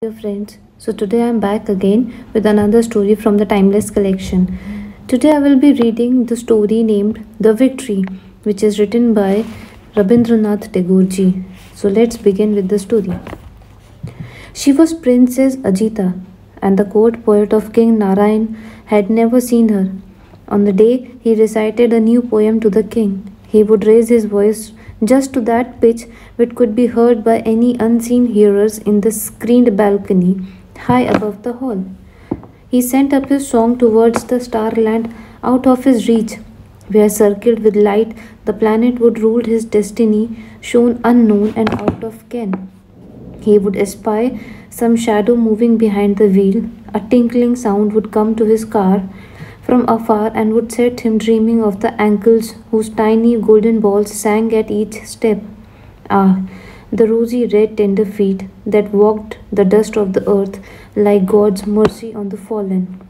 Dear friends, so today I am back again with another story from the Timeless collection. Today I will be reading the story named The Victory, which is written by Rabindranath Tagore ji. So let's begin with the story. She was Princess Ajita, and the court poet of King Narayan had never seen her. On the day he recited a new poem to the king, he would raise his voice just to that pitch which could be heard by any unseen hearers in the screened balcony high above the hall. He sent up his song towards the starland out of his reach, where circled with light the planet would rule his destiny, shown unknown and out of ken. He would espy some shadow moving behind the wheel. A tinkling sound would come to his car from afar and would set him dreaming of the ankles whose tiny golden balls sang at each step. Ah, the rosy red tender feet that walked the dust of the earth like God's mercy on the fallen.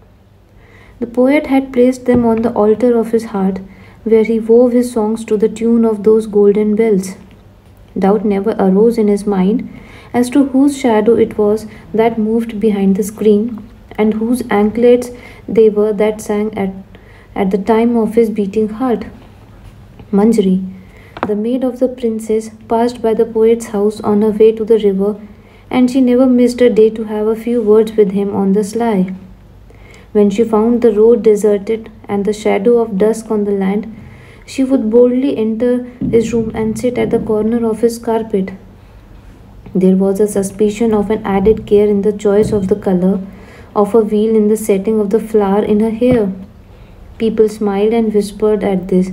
The poet had placed them on the altar of his heart, where he wove his songs to the tune of those golden bells. Doubt never arose in his mind as to whose shadow it was that moved behind the screen, and whose anklets they were that sang at the time of his beating heart. Manjari, the maid of the princess, passed by the poet's house on her way to the river, and she never missed a day to have a few words with him on the sly. When she found the road deserted and the shadow of dusk on the land, she would boldly enter his room and sit at the corner of his carpet. There was a suspicion of an added care in the choice of the color of a wheel in the setting of the flower in her hair. People smiled and whispered at this,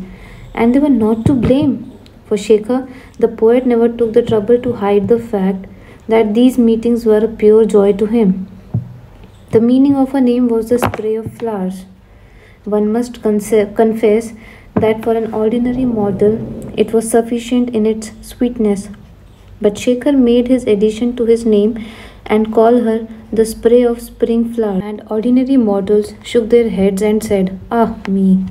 and they were not to blame, for Shekhar, the poet, never took the trouble to hide the fact that these meetings were a pure joy to him. The meaning of her name was the spray of flowers. One must confess that for an ordinary mortal it was sufficient in its sweetness. But Shekhar made his addition to his name and called her the spray of spring flowers, and ordinary mortals shook their heads and said, "Ah, me."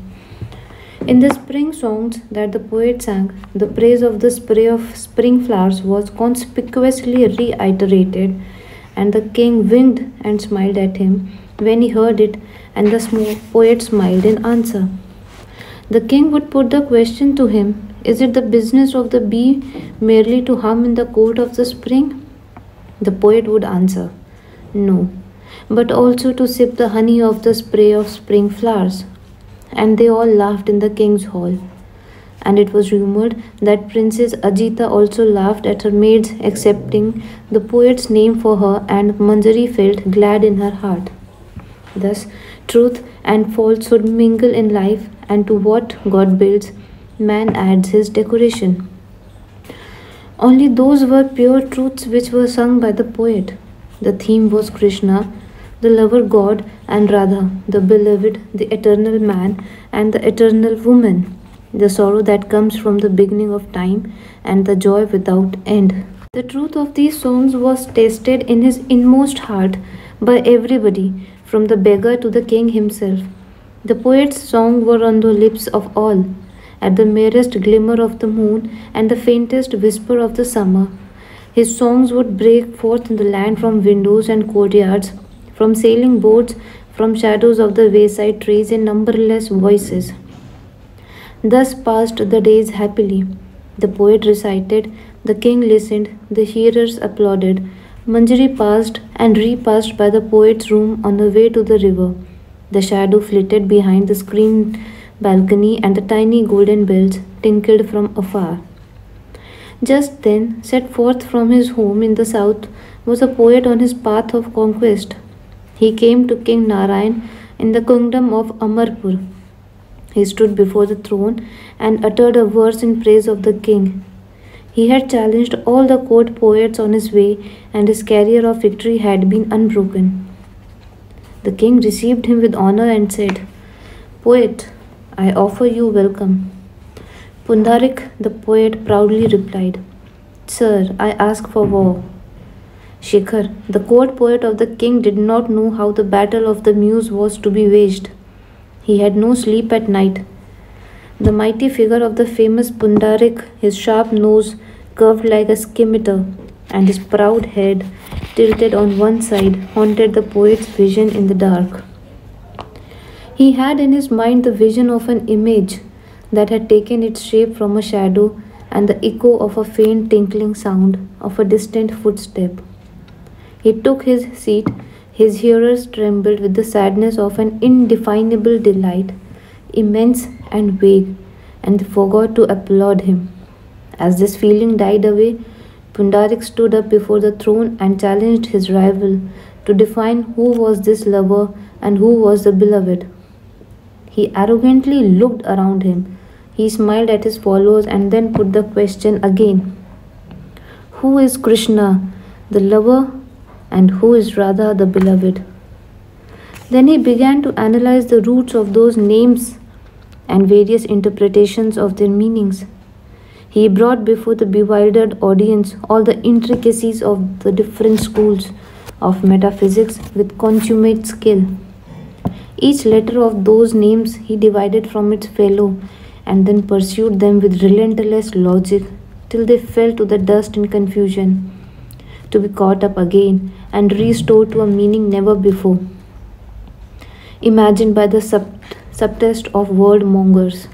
In the spring songs that the poet sang, the praise of the spray of spring flowers was conspicuously reiterated, and the king winked and smiled at him when he heard it, and the poet smiled in answer. The king would put the question to him, "Is it the business of the bee merely to hum in the court of the spring?" The poet would answer, "No, but also to sip the honey of the spray of spring flowers." And they all laughed in the king's hall. And it was rumored that Princess Ajita also laughed at her maid's accepting the poet's name for her, and Manjari felt glad in her heart. Thus, truth and falsehood mingle in life, and to what God builds, man adds his decoration. Only those were pure truths which were sung by the poet. The theme was Krishna, the lover god, and Radha, the beloved, the eternal man, and the eternal woman, the sorrow that comes from the beginning of time, and the joy without end. The truth of these songs was tasted in his inmost heart by everybody, from the beggar to the king himself. The poet's songs were on the lips of all. At the merest glimmer of the moon and the faintest whisper of the summer, his songs would break forth in the land from windows and courtyards, from sailing boats, from shadows of the wayside trees in numberless voices. Thus passed the days happily. The poet recited, the king listened, the hearers applauded. Manjari passed and repassed by the poet's room on the way to the river. The shadow flitted behind the screened balcony, and the tiny golden bells tinkled from afar. Just then, set forth from his home in the south, was a poet on his path of conquest. He came to King Narayan in the kingdom of Amarpur. He stood before the throne and uttered a verse in praise of the king. He had challenged all the court poets on his way, and his career of victory had been unbroken. The king received him with honor and said, "Poet, I offer you welcome." Pundarik, the poet, proudly replied, "Sir, I ask for war." Shekhar, the court poet of the king, did not know how the battle of the muse was to be waged. He had no sleep at night. The mighty figure of the famous Pundarik, his sharp nose curved like a scimitar, and his proud head, tilted on one side, haunted the poet's vision in the dark. He had in his mind the vision of an image that had taken its shape from a shadow and the echo of a faint tinkling sound of a distant footstep. He took his seat, his hearers trembled with the sadness of an indefinable delight, immense and vague, and they forgot to applaud him. As this feeling died away, Pundarik stood up before the throne and challenged his rival to define who was this lover and who was the beloved. He arrogantly looked around him. He smiled at his followers and then put the question again. Who is Krishna, the lover, and who is Radha, the beloved? Then he began to analyze the roots of those names and various interpretations of their meanings. He brought before the bewildered audience all the intricacies of the different schools of metaphysics with consummate skill. Each letter of those names he divided from its fellow and then pursued them with relentless logic till they fell to the dust in confusion, to be caught up again and restored to a meaning never before imagined by the subtest of word mongers.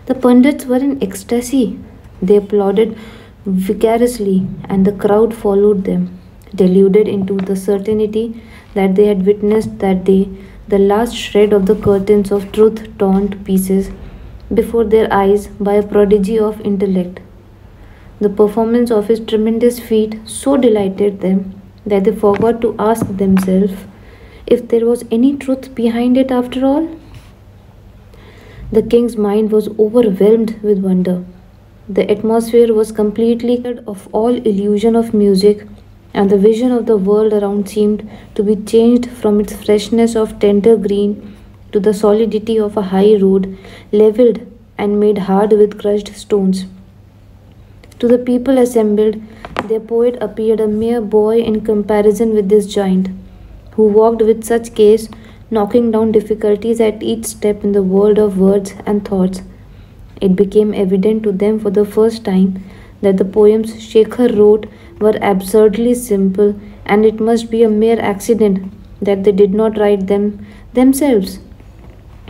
The pundits were in ecstasy. They applauded vigorously, and the crowd followed them, deluded into the certainty that they had witnessed that day the last shred of the curtains of truth torn to pieces before their eyes by a prodigy of intellect. The performance of his tremendous feat so delighted them that they forgot to ask themselves if there was any truth behind it after all. The king's mind was overwhelmed with wonder. The atmosphere was completely cleared of all illusion of music, and the vision of the world around seemed to be changed from its freshness of tender green to the solidity of a high road, levelled and made hard with crushed stones. To the people assembled, their poet appeared a mere boy in comparison with this giant, who walked with such case, knocking down difficulties at each step in the world of words and thoughts. It became evident to them for the first time that the poems Shekhar wrote were absurdly simple, and it must be a mere accident that they did not write them themselves.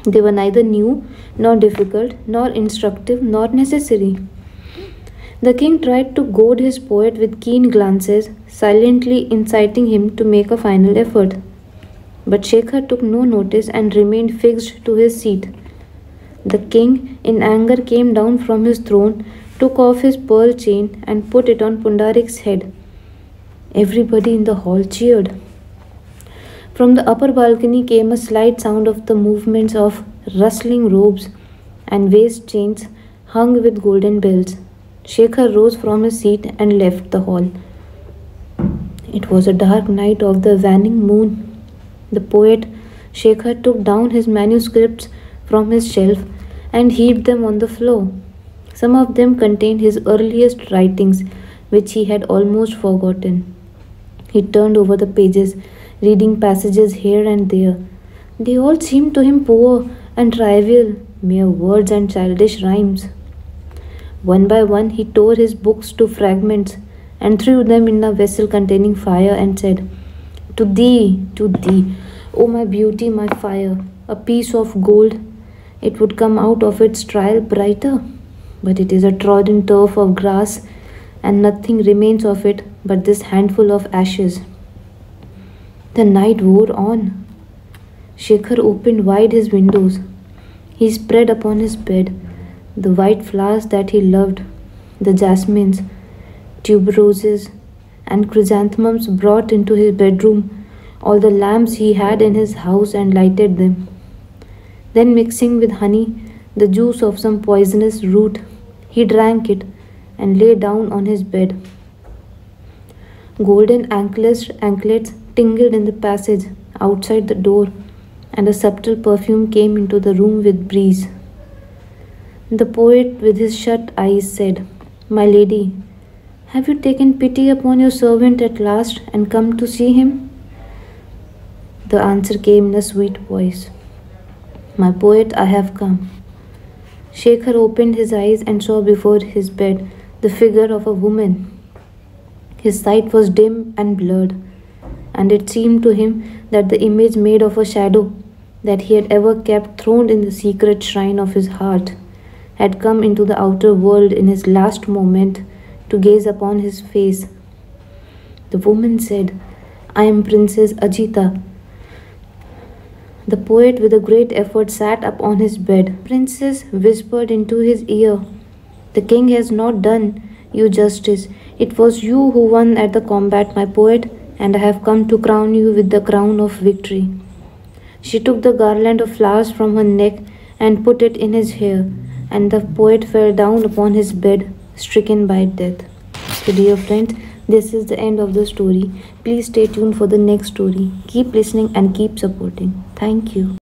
They were neither new, nor difficult, nor instructive, nor necessary. The king tried to goad his poet with keen glances, silently inciting him to make a final effort. But Shekhar took no notice and remained fixed to his seat. The king, in anger, came down from his throne, took off his pearl chain, and put it on Pundarik's head. Everybody in the hall cheered. From the upper balcony came a slight sound of the movements of rustling robes and waist chains hung with golden bells. Shekhar rose from his seat and left the hall. It was a dark night of the waning moon. The poet Shekhar took down his manuscripts from his shelf and heaped them on the floor. Some of them contained his earliest writings, which he had almost forgotten. He turned over the pages, reading passages here and there. They all seemed to him poor and trivial, mere words and childish rhymes. One by one, he tore his books to fragments and threw them in a vessel containing fire and said, to thee, O my beauty, my fire, a piece of gold. It would come out of its trial brighter, but it is a trodden turf of grass, and nothing remains of it but this handful of ashes. The night wore on. Shekhar opened wide his windows. He spread upon his bed the white flowers that he loved, the jasmines, tuberoses, and chrysanthemums brought into his bedroom all the lamps he had in his house and lighted them. Then, mixing with honey the juice of some poisonous root, he drank it and lay down on his bed. Golden anklets tingled in the passage outside the door, and a subtle perfume came into the room with breeze. The poet, with his shut eyes, said, My lady, have you taken pity upon your servant at last and come to see him? The answer came in a sweet voice, My poet, I have come. Shekhar opened his eyes and saw before his bed the figure of a woman. His sight was dim and blurred, and it seemed to him that the image made of a shadow that he had ever kept throned in the secret shrine of his heart had come into the outer world in his last moment to gaze upon his face. The woman said, "I am Princess Ajita." The poet, with a great effort, sat up on his bed. The princess whispered into his ear, "The king has not done you justice. It was you who won at the combat, my poet, and I have come to crown you with the crown of victory." She took the garland of flowers from her neck and put it in his hair, and the poet fell down upon his bed, stricken by death. So, dear friends, this is the end of the story. Please stay tuned for the next story. Keep listening and keep supporting. Thank you.